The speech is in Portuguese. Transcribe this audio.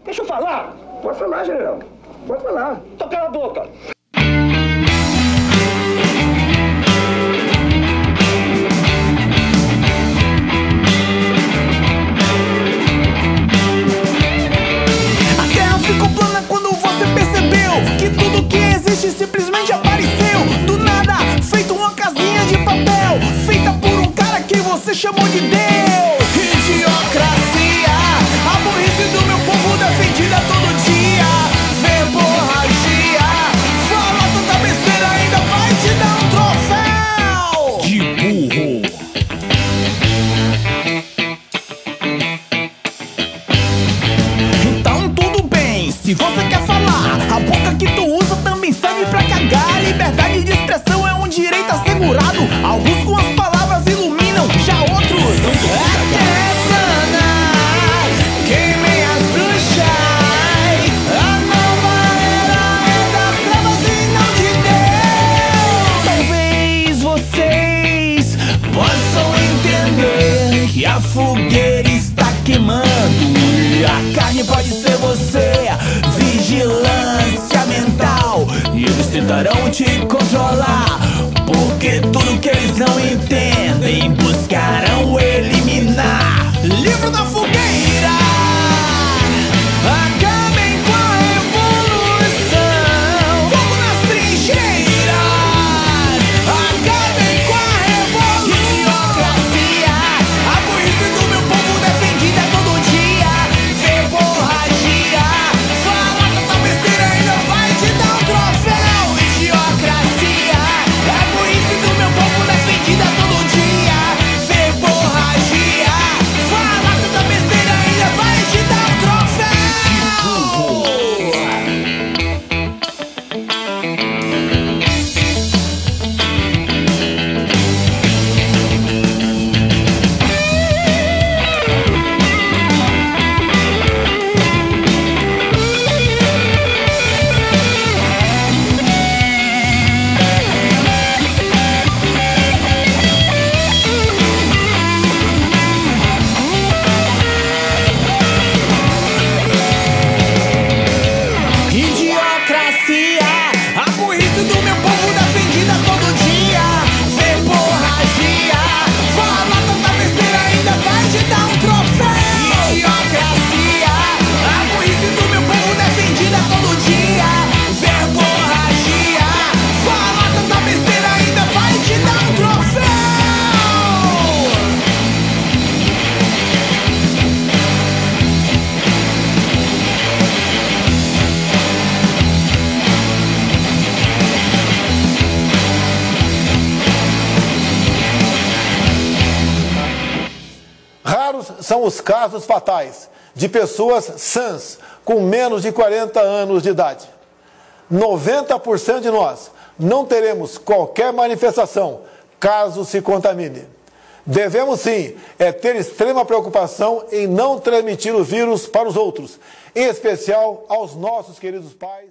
Deixa eu falar. Pode falar, general. Pode falar. Então cala a boca. Ficou plana quando você percebeu que tudo que existe simplesmente apareceu do nada, feito uma casinha de papel, feita por um cara que você chamou de Deus. Idiocracia, a burrice do meu povo defendida todo dia. Verborragia, fala tanta besteira, ainda vai te dar um troféu de burro. Então tudo bem, se você quer falar, a boca que tu usa também serve pra cagar. Liberdade de expressão é um direito assegurado. Alguns com as palavras iluminam, já outros até sanar. Queimem as bruxas, a nova era é das trevas e não de Deus. Talvez vocês possam entender que a fogueira está queimando e a carne pode ser você. Vigilância mental, e eles tentarão te controlar, porque tudo que eles não entendem buscarão eliminar. Livro da fogueira, acabem com a revolução. Fogo nas trincheiras, acabem com a revolução. Idiocracia, a burrice do meu povo defendida todo dia. Verborragia, fala tanta besteira, ainda vai te dar um troféu. Idiocracia, a burrice do meu povo defendida todo dia. Verborragia, fala tanta besteira, ainda vai te dar um troféu. Idiocracia, a burrice do meu povo defendida todo dia. Verborragia, fala tanta besteira, ainda vai te dar um troféu. Idiocracia, a burrice do meu povo defendida todo dia. Verborragia, fala tanta besteira, ainda vai te dar um troféu. Raros são os casos fatais de pessoas sãs com menos de 40 anos de idade. 90% de nós não teremos qualquer manifestação caso se contamine. Devemos sim ter extrema preocupação em não transmitir o vírus para os outros, em especial aos nossos queridos pais.